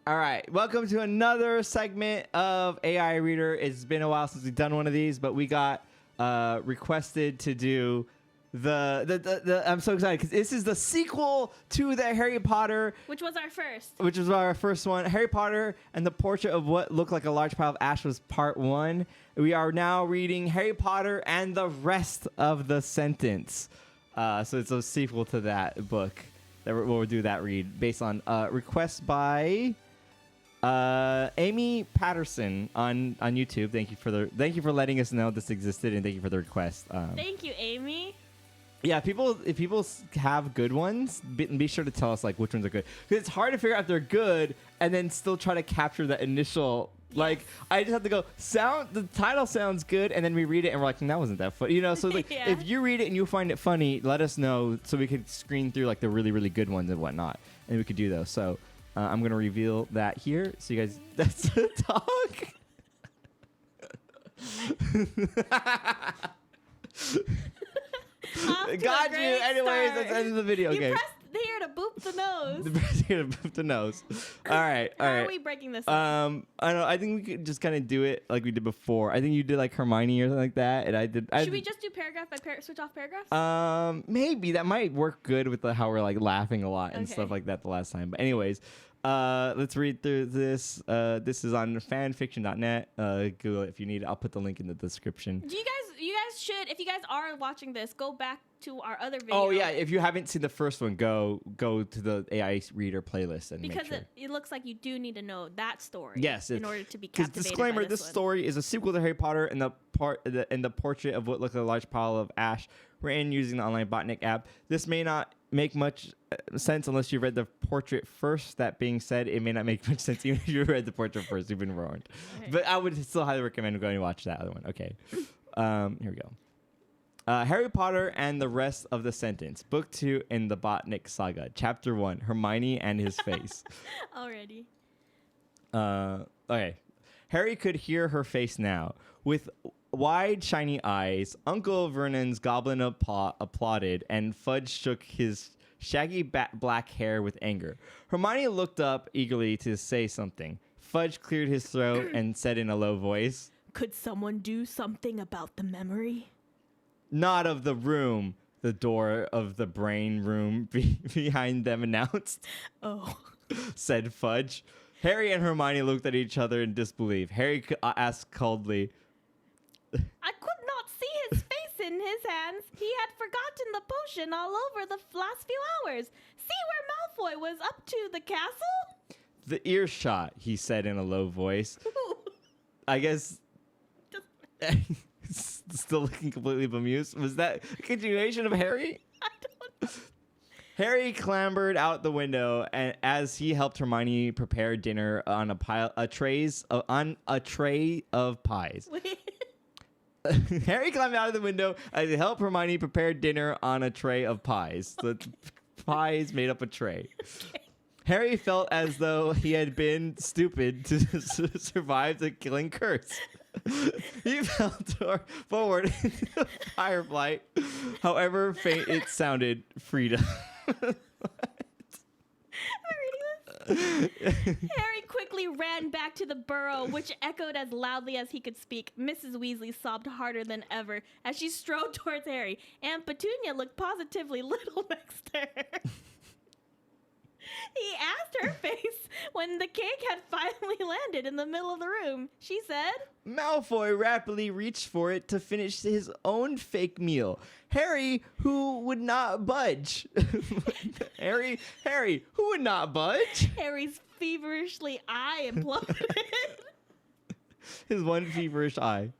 All right, welcome to another segment of AI Reader. It's been a while since we've done one of these, but we got requested to do the I'm so excited because this is the sequel to the Harry Potter, which was our first one. Harry Potter and the Portrait of What Looked Like a Large Pile of Ash was part 1. We are now reading Harry Potter and the Rest of the Sentence. So it's a sequel to that book. We'll do that read based on request by Amy Patterson on YouTube. Thank you for letting us know this existed, and thank you for the request. Thank you, Amy. Yeah, if people have good ones, be sure to tell us like which ones are good, because it's hard to figure out if they're good and then still try to capture the initial. Yes. Like I just have to go the title sounds good, and then we read it and we're like, that wasn't that funny, So like yeah. If you read it and you find it funny, let us know so we could screen through like the really really good ones and whatnot, and we could do those. So I'm gonna reveal that here, so you guys. That's the talk. Got you. Anyways, that's the end of the video. You okay. pressed here to boop the nose. Here to boop the nose. All right. How are we breaking this up? I don't know. I think we could just kind of do it like we did before. I think you did like Hermione or something like that, and I did. Should we just do paragraph by paragraph? Switch off paragraphs? Maybe that might work good with how we're like laughing a lot and stuff like that the last time. But anyways, let's read through this. This is on fanfiction.net. Google it if you need it. I'll put the link in the description. You guys should, if you guys are watching this, go back to our other video. Oh yeah, if you haven't seen the first one, go to the AI Reader playlist and because make sure. it looks like you do need to know that story. Yes, in order to be captivated. Because disclaimer: by this one. story is a sequel to Harry Potter and the Portrait of What Looked Like a Large Pile of Ash, written using the online Botnik app. This may not make much sense unless you read the portrait first. That being said, it may not make much sense even if you read the portrait first. You've been warned. Okay. But I would still highly recommend going and watch that other one. Okay, here we go. Harry Potter and the Rest of the Sentence, Book 2 in the Botnik Saga, Chapter 1, Hermione and His Face. Already. Okay. Harry could hear her face now. With wide, shiny eyes, Uncle Vernon's goblin applauded, and Fudge shook his shaggy black hair with anger. Hermione looked up eagerly to say something. Fudge cleared his throat and said in a low voice, "Could someone do something about the memory?" "Not of the room," the door of the brain room behind them announced. "Oh," said Fudge. Harry and Hermione looked at each other in disbelief. Harry asked coldly, "I could not see his face in his hands. He had forgotten the potion all over the last few hours. See where Malfoy was up to the castle?" "The earshot," he said in a low voice. I guess... Still looking completely bemused. Was that a continuation of Harry? I don't know. Harry clambered out the window, and as he helped Hermione prepare dinner on a tray of pies. Harry climbed out of the window as he helped Hermione prepare dinner on a tray of pies. The pies made up a tray. Okay. Harry felt as though he had been stupid to survive the killing curse. He fell forward into the firelight. However faint it sounded, freedom. Am I reading this? Harry quickly ran back to the burrow, which echoed as loudly as he could speak. Mrs. Weasley sobbed harder than ever as she strode towards Harry. Aunt Petunia looked positively little next to her. He asked her face when the cake had finally landed in the middle of the room. She said, Malfoy rapidly reached for it to finish his own fake meal. Harry, who would not budge. Harry, who would not budge? Harry's feverishly eye imploded. His one feverish eye.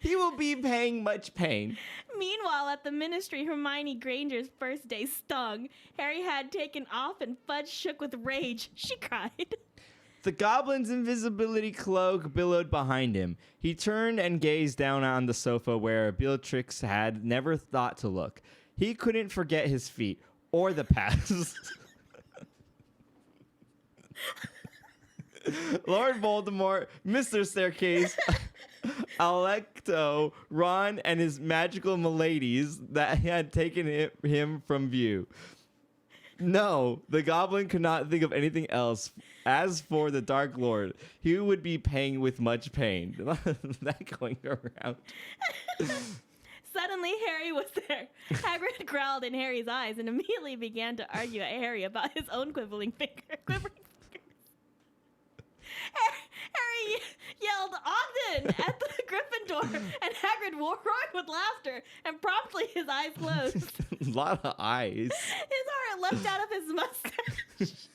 He will be paying much pain. Meanwhile, at the ministry, Hermione Granger's first day stung. Harry had taken off and Fudge shook with rage. She cried. The goblin's invisibility cloak billowed behind him. He turned and gazed down on the sofa where Bellatrix had never thought to look. He couldn't forget his feet or the past. Lord Voldemort, Mr. Staircase, Alecto, Ron, and his magical miladies that had taken him from view. No, the goblin could not think of anything else. As for the Dark Lord, he would be paying with much pain. That going around. Suddenly, Harry was there. Hagrid growled in Harry's eyes and immediately began to argue at Harry about his own quivering fingers. Harry yelled, "Ogden!" at the Gryffindor, and Hagrid roared with laughter, and promptly his eyes closed. A lot of eyes. His heart leapt out of his mustache.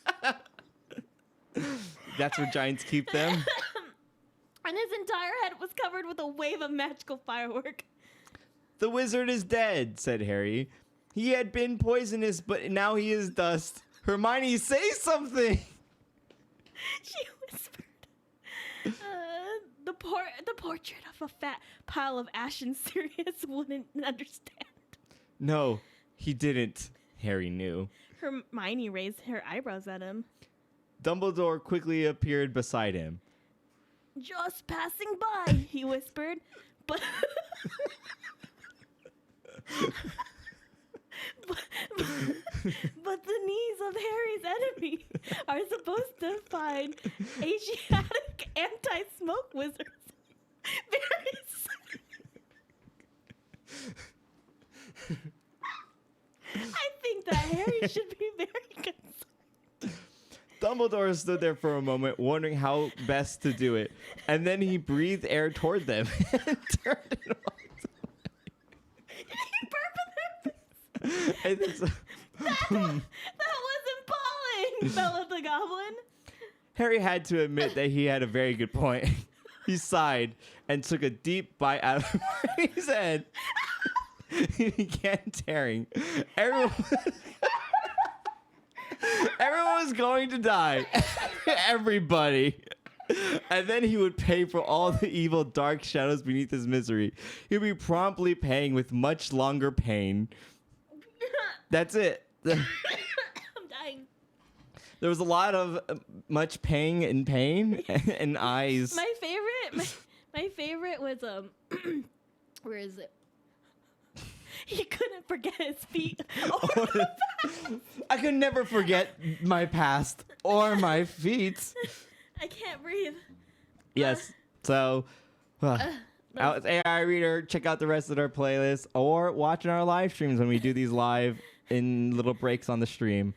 That's where giants keep them. And his entire head was covered with a wave of magical firework. The wizard is dead, said Harry. He had been poisonous, but now he is dust. Hermione, say something! She whispered. The portrait of a fat pile of ashen Sirius wouldn't understand. No, he didn't, Harry knew. Hermione raised her eyebrows at him. Dumbledore quickly appeared beside him. Just passing by, he whispered, but... but the knees of Harry's enemy are supposed to find Asiatic anti-smoke wizards very soon. I think that Harry should be very concerned. Dumbledore stood there for a moment, wondering how best to do it, and then he breathed air toward them and turned and walked away. He burped in their face. I think so. That wasn't Pauling, bellowed the goblin. Harry had to admit that he had a very good point. He sighed and took a deep bite out of Harry's head. He began tearing. Everyone was going to die. Everybody. And then he would pay for all the evil dark shadows beneath his misery. He'd be promptly paying with much longer pain. That's it. I'm dying. There was a lot of much paying and pain and eyes. My favorite was where is it? He couldn't forget his feet. I could never forget my past or my feet. I can't breathe. Yes. So, out with AI Reader. Check out the rest of our playlist or watching our live streams when we do these live in little breaks on the stream.